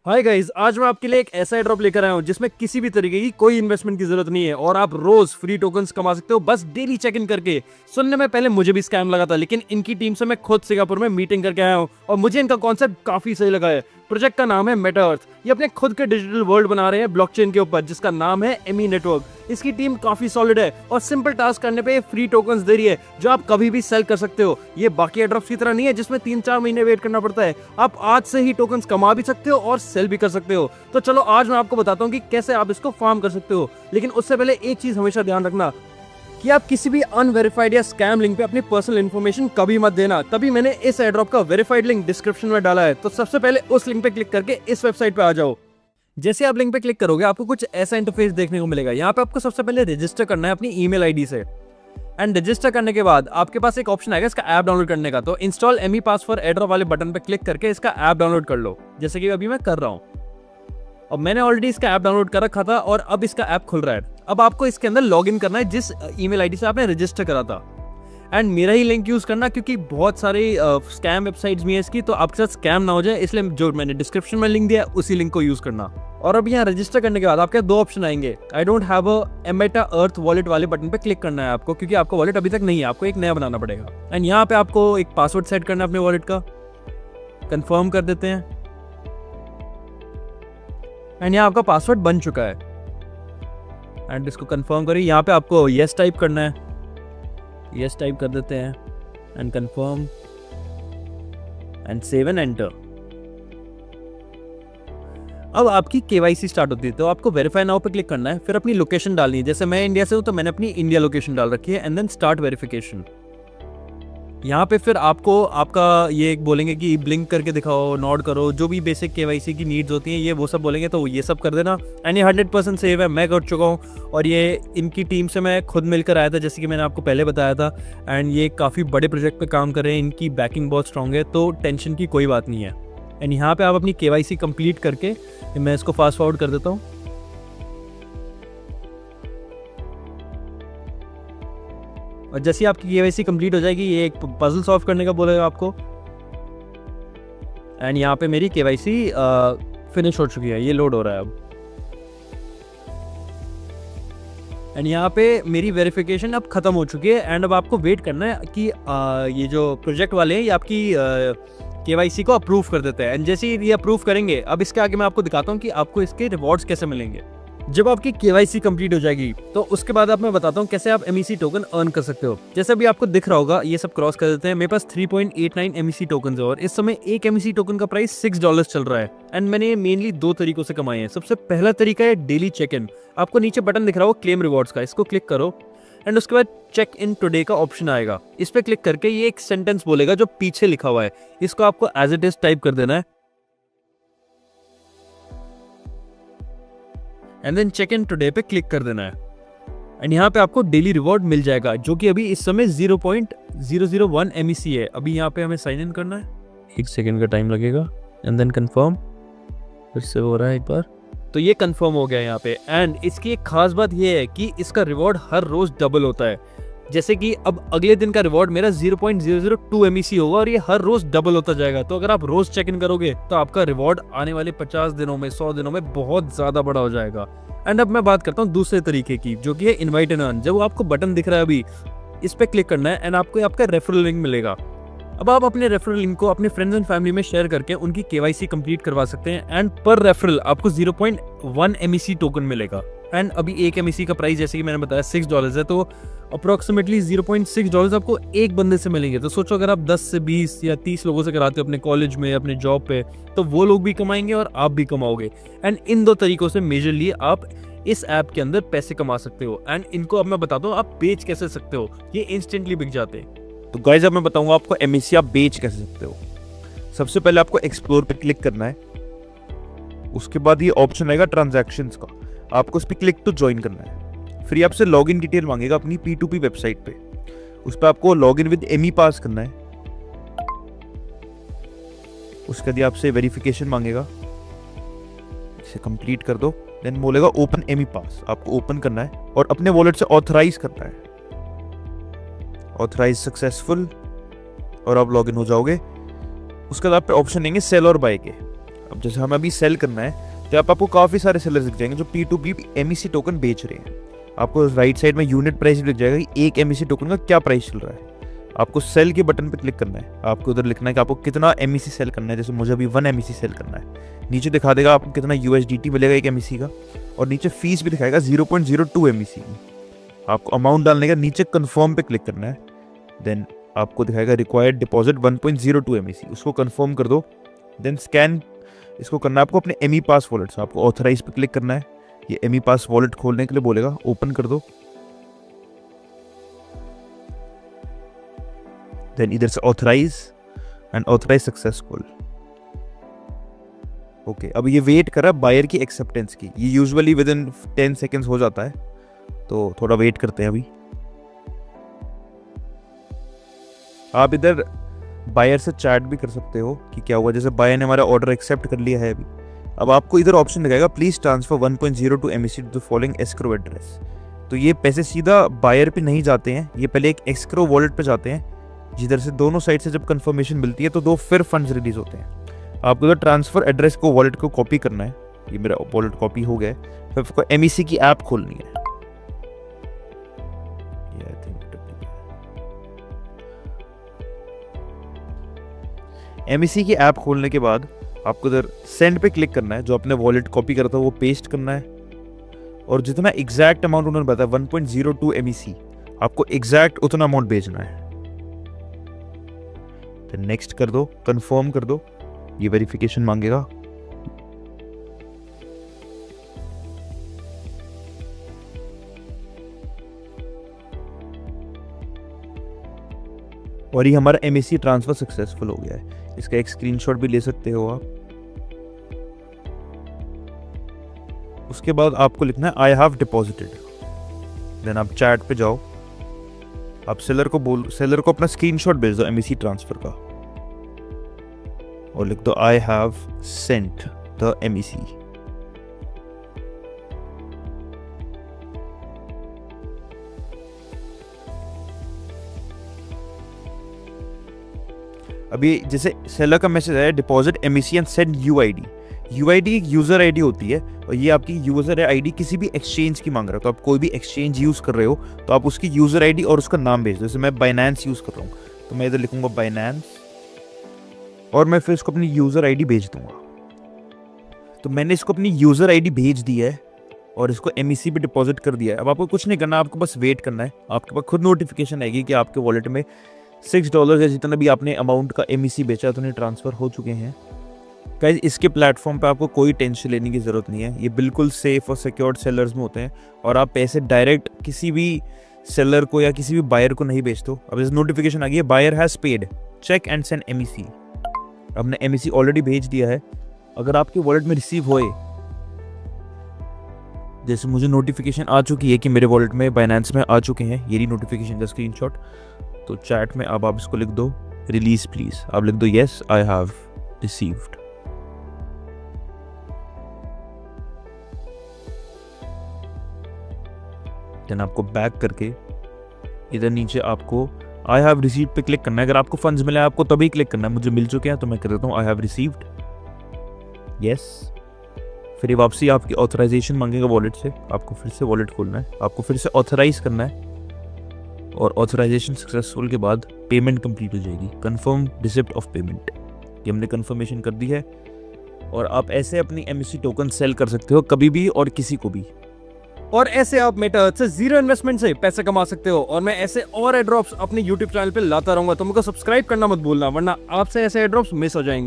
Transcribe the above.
Hi guys, आज मैं आपके लिए एक ऐसा एड्रॉप लेकर आया हूं जिसमें किसी भी तरीके की कोई इन्वेस्टमेंट की जरूरत नहीं है और आप रोज फ्री टोकन्स कमा सकते हो बस डेली चेक इन करके। सुनने में पहले मुझे भी स्कैम लगा था, लेकिन इनकी टीम से मैं खुद सिंगापुर में मीटिंग करके आया हूं और मुझे इनका कॉन्सेप्ट काफी सही लगा है। प्रोजेक्ट का नाम है मेटाअर्थ। ये अपने खुद के डिजिटल वर्ल्ड बना रहे हैं ब्लॉकचेन के ऊपर, जिसका नाम है एमी नेटवर्क। इसकी टीम काफी सॉलिड है और सिंपल टास्क करने पे फ्री टोकन्स दे रही है जो आप कभी भी सेल कर सकते हो। ये बाकी एड्रॉप्स की तरह नहीं है जिसमें 3-4 महीने वेट करना पड़ता है। आप आज से ही टोकन्स कमा भी सकते हो और सेल भी कर सकते हो। तो चलो आज मैं आपको बताता हूँ कि कैसे आप इसको फार्म कर सकते हो। लेकिन उससे पहले एक चीज हमेशा ध्यान रखना कि आप किसी भी अनवेरिफाइड या स्कैम लिंक पे अपनी पर्सनल इन्फॉर्मेशन कभी मत देना। तभी मैंने इस एड्रॉप का वेरीफाइड लिंक डिस्क्रिप्शन में डाला है। तो सबसे पहले उस लिंक पे क्लिक करके इस वेबसाइट पे आ जाओ। जैसे आप लिंक पे क्लिक करोगे आपको कुछ ऐसा इंटरफेस देखने को मिलेगा। यहाँ पे आपको सबसे पहले रजिस्टर करना है अपनी ईमेल आईडी से। एंड रजिस्टर करने के बाद आपके पास एक ऑप्शन आएगा इसका ऐप डाउनलोड करने का। तो इंस्टॉल एमी पास फॉर एड्रॉप वाले बटन पे क्लिक करके इसका ऐप डाउनलोड कर लो, जैसे कि अभी मैं कर रहा हूँ। और मैंने ऑलरेडी इसका ऐप डाउनलोड कर रखा था और अब इसका ऐप खुल रहा है। अब आपको इसके अंदर लॉगिन करना है जिस ईमेल आईडी से आपने रजिस्टर करा था। एंड मेरा ही लिंक यूज करना, क्योंकि बहुत सारे स्कैम वेबसाइट्स भी हैं इसकी, तो आपके साथ स्कैम ना हो जाए इसलिए जो मैंने डिस्क्रिप्शन में लिंक दिया है उसी लिंक को यूज करना। और अब यहाँ रजिस्टर करने के बाद आपके दो ऑप्शन आएंगे। I don't have a MetaEarth wallet वाले बटन पे क्लिक करना है आपको, क्योंकि आपका वॉलेट अभी तक नहीं है, आपको एक नया बनाना पड़ेगा। एंड यहाँ पे आपको एक पासवर्ड सेट करना है अपने वॉलेट का। कंफर्म कर देते हैं एंड यहाँ आपका पासवर्ड बन चुका है। एंड इसको कंफर्म करिए। यहाँ पे आपको यस टाइप करना है, यस टाइप कर देते हैं and confirm and save and enter. अब आपकी केवाईसी स्टार्ट होती है। तो आपको वेरीफाई नाउ पे क्लिक करना है, फिर अपनी लोकेशन डालनी है। जैसे मैं इंडिया से हूं तो मैंने अपनी इंडिया लोकेशन डाल रखी है। And then start verification. यहाँ पे फिर आपको आपका ये बोलेंगे कि ब्लिंक करके दिखाओ, नोड करो, जो भी बेसिक केवाईसी की नीड्स होती हैं ये वो सब बोलेंगे, तो ये सब कर देना। एंड ये 100% सेव है, मैं कर चुका हूँ और ये इनकी टीम से मैं खुद मिलकर आया था, जैसे कि मैंने आपको पहले बताया था। एंड ये काफ़ी बड़े प्रोजेक्ट पे काम कर रहे हैं, इनकी बैकिंग बहुत स्ट्रॉन्ग है, तो टेंशन की कोई बात नहीं है। एंड यहाँ पे आप अपनी केवाईसी कंप्लीट करके, मैं इसको फास्ट फॉरवर्ड कर देता हूँ। और जैसे आपकी केवाईसी कंप्लीट हो जाएगी ये एक पजल सॉल्व करने का बोलेगा आपको। एंड यहाँ पे मेरी केवाईसी फिनिश हो चुकी है, ये लोड हो रहा है अब। एंड यहाँ पे मेरी वेरिफिकेशन अब खत्म हो चुकी है। एंड अब आपको वेट करना है कि ये जो प्रोजेक्ट वाले हैं ये आपकी केवाईसी को अप्रूव कर देते हैं। एंड जैसे ही ये अप्रूव करेंगे, अब इसके आगे मैं आपको दिखाता हूँ कि आपको इसके रिवॉर्ड्स कैसे मिलेंगे। जब आपकी केवाईसी कंप्लीट हो जाएगी तो उसके बाद आप मैं बताता हूँ कैसे आप एमईसी टोकन अर्न कर सकते हो। जैसे अभी आपको दिख रहा होगा ये सब क्रॉस कर देते हैं। मेरे पास 3.89 एमईसी टोकन है और इस समय एक एमईसी टोकन का प्राइस $6 चल रहा है। एंड मैंने मेनली 2 तरीकों से कमाए हैं। सबसे पहला तरीका है डेली चेक इन। आपको नीचे बटन दिख रहा होगा क्लेम रिवॉर्ड्स का, इसको क्लिक करो। एंड उसके बाद चेक इन टुडे का ऑप्शन आएगा, इस पे क्लिक करके ये एक सेंटेंस बोलेगा जो पीछे लिखा हुआ है, इसको आपको एज इट इज टाइप कर देना है। And then check in today पे क्लिक कर देना है। एंड यहाँ पे आपको डेली रिवॉर्ड मिल जाएगा, जो कि अभी इस समय 0.001 एमईसी है। अभी यहाँ पे हमें साइन इन करना है, 1 सेकेंड का टाइम लगेगा। एंड देन कंफर्म, फिर से हो रहा है एक बार, तो ये कंफर्म हो गया यहाँ पे। एंड इसकी एक खास बात ये है कि इसका रिवॉर्ड हर रोज डबल होता है। जैसे कि अब अगले दिन का रिवॉर्ड मेरा 0.002 एमईसी होगा और ये हर रोज डबल होता जाएगा। तो अगर आप रोज चेक इन करोगे तो आपका रिवॉर्ड आने वाले 50 दिनों में, 100 दिनों में बहुत ज्यादा बड़ा हो जाएगा। एंड अब मैं बात करता हूँ दूसरे तरीके की, जो कि है इनवाइट एंड अर्न। जब आपको बटन दिख रहा है अभी, इस पे क्लिक करना है एंड आपको आपका रेफरल लिंक मिलेगा। अब आप अपने रेफरल लिंक को अपने फ्रेंड्स एंड फैमिली में शेयर करके उनकी केवाईसी कंप्लीट करवा सकते हैं। एंड पर रेफरल आपको 0.1 एमईसी टोकन मिलेगा। एंड अभी एक एमईसी का प्राइस जैसे कि मैंने बताया $6 है, तो अप्रोक्सीमेटली $0.6 आपको एक बंदे से मिलेंगे। तो सोचो अगर आप 10 से 20 या 30 लोगों से कराते हो अपने कॉलेज में, अपने जॉब पे, तो वो लोग भी कमाएंगे और आप भी कमाओगे। एंड इन 2 तरीकों से मेजरली आप इस ऐप के अंदर पैसे कमा सकते हो। एंड इनको अब मैं बताता हूँ आप बेच कैसे सकते हो, ये इंस्टेंटली बिक जाते हैं। तो गाइस अब मैं बताऊंगा आपको एमईसी आप बेच कैसे सकते हो। सबसे पहले आपको एक्सप्लोर पे क्लिक करना है, उसके बाद ये ऑप्शन आएगा ट्रांजैक्शंस का, आपको उस पर क्लिक टू ज्वाइन करना है। फिर आपसे लॉगिन डिटेल मांगेगा अपनी P2P वेबसाइट पे, उस पर आपको लॉगिन विद एमी पास करना है। उसके बाद आपसे वेरिफिकेशन मांगेगा, इसे कंप्लीट कर दो। देन बोलेगा ओपन एमी पास, आपको ओपन करना है और अपने वॉलेट से ऑथराइज करना है। ऑथराइज सक्सेसफुल और आप लॉगिन हो जाओगे। उसके बाद आप पे ऑप्शन देंगे सेल और बाय के। अब जैसे हमें अभी सेल करना है तो आपको काफ़ी सारे सेलर्स दिख जाएंगे जो P2P MEC टोकन बेच रहे हैं। आपको राइट साइड में यूनिट प्राइस भी दिख जाएगा कि एक MEC टोकन का क्या प्राइस चल रहा है। आपको सेल के बटन पे क्लिक करना है, आपको उधर लिखना है कि आपको कितना MEC सेल करना है। जैसे मुझे अभी 1 MEC सेल करना है, नीचे दिखा देगा आपको कितना USDT मिलेगा एक MEC का, और नीचे फीस भी दिखाएगा 0.02 MEC की। आपको अमाउंट डालने का नीचे कन्फर्म पे क्लिक करना है, देन आपको दिखाएगा रिक्वायर्ड डिपॉजिट 1.02 MEC, उसको कन्फर्म कर दो। देन स्कैन इसको करना है आपको अपने एमी पास वॉलेट से। आपको ऑथराइज पे क्लिक करना है, ये एमी पास वॉलेट खोलने के लिए बोलेगा, ओपन कर दो। देन इधर से authorize and authorize successful. Okay, अब ये वेट कर रहा है बायर की एक्सेप्टेंस की। ये यूजुअली विद इन 10 सेकेंड्स हो जाता है, तो थोड़ा वेट करते हैं अभी। आप इधर बायर से चैट भी कर सकते हो कि क्या हुआ। जैसे बायर ने हमारा ऑर्डर एक्सेप्ट कर लिया है अभी। अब आपको इधर ऑप्शन दिखाएगा please transfer 1.02 MEC to the following escrow address. तो ये पैसे सीधा बायर पे नहीं जाते हैं, ये पहले एक एस्क्रो वॉलेट पे जाते हैं, जिधर से दोनों साइड से जब कंफर्मेशन मिलती है तो दो फिर फंड्स रिलीज होते हैं। आपको इधर ट्रांसफर एड्रेस को वॉलेट को कॉपी करना है। ये मेरा वॉलेट कॉपी हो गया है। फिर आपको MEC की ऐप खोलनी है। MEC की ऐप खोलने के बाद आपको इधर सेंड पे क्लिक करना है। जो आपने वॉलेट कॉपी करा था वो पेस्ट करना है, और जितना एग्जैक्ट अमाउंट उन्होंने बताया 1.02 MEC, आपको एग्जैक्ट उतना अमाउंट भेजना है। तो नेक्स्ट कर दो, कंफर्म कर दो, ये वेरिफिकेशन मांगेगा। और ये हमारा MEC ट्रांसफर सक्सेसफुल हो गया है। इसका एक स्क्रीनशॉट भी ले सकते हो आप। उसके बाद आपको लिखना है आई हैव डिपॉजिटेड। देन आप चैट पे जाओ, आप सेलर को अपना स्क्रीनशॉट भेज दो MEC ट्रांसफर का, और लिख दो I have sent the MEC। अभी जैसे सेलर का मैसेज आया deposit MEC and send UID। UID एक यूजर आईडी होती है, और ये आपकी यूजर आईडी किसी भी एक्सचेंज की मांग रहा है। तो आप कोई भी एक्सचेंज यूज कर रहे हो तो आप उसकी यूजर आईडी और उसका नाम भेज दो। जैसे मैं बाइनेंस यूज कर रहा हूँ तो मैं इधर लिखूंगा बाइनेंस, और मैं फिर इसको अपनी यूजर आईडी भेज दूंगा। तो मैंने इसको अपनी यूजर आईडी भेज दी है और इसको MEC पे डिपॉजिट कर दिया है। अब आपको कुछ नहीं करना, आपको बस वेट करना है। आपके पास खुद नोटिफिकेशन आएगी कि आपके वॉलेट में $6 या जितना भी आपने अमाउंट का MEC बेचा तो उन्हें ट्रांसफर हो चुके हैं। गाइस, इसके प्लेटफॉर्म पे आपको कोई टेंशन लेने की ज़रूरत नहीं है। ये बिल्कुल सेफ और सिक्योर्ड सेलर्स में होते हैं, और आप पैसे डायरेक्ट किसी भी सेलर को या किसी भी बायर को नहीं बेचते हो। अब इस नोटिफिकेशन आ गई है buyer has paid, check and send MEC। हमने MEC ऑलरेडी भेज दिया है। अगर आपके वॉलेट में रिसीव होए, जैसे मुझे नोटिफिकेशन आ चुकी है कि मेरे वॉलेट में बाइनेंस में आ चुके हैं, ये नोटिफिकेशन का स्क्रीनशॉट, तो चैट में अब आप इसको लिख दो रिलीज प्लीज। आप लिख दो yes I have received. Then आपको बैक करके इधर नीचे आपको आई हैव रिसीव्ड पे क्लिक करना है। अगर आपको फंड्स मिले आपको तभी क्लिक करना है। मुझे मिल चुके हैं तो मैं कर देता हूँ आई हैव रिसीव्ड, यस। फिर ये वापसी आपकी ऑथराइजेशन मांगेगा वॉलेट से। आपको फिर से वॉलेट खोलना है, आपको फिर से ऑथराइज करना है, और ऑथराइजेशन सक्सेसफुल के बाद पेमेंट कंप्लीट हो जाएगी। कंफर्म रिसिप्ट ऑफ पेमेंट, ये हमने कंफर्मेशन कर दी है। और आप ऐसे अपनी MEC टोकन सेल कर सकते हो कभी भी और किसी को भी। और ऐसे आप मेटा से जीरो इन्वेस्टमेंट से पैसे कमा सकते हो। और मैं ऐसे और एयर ड्रॉप्स अपने YouTube चैनल पे लाता रहूंगा, तो मुझको सब्सक्राइब करना मत भूलना, वरना आपसे ऐसे एयर ड्रॉप्स मिस हो जाएंगे।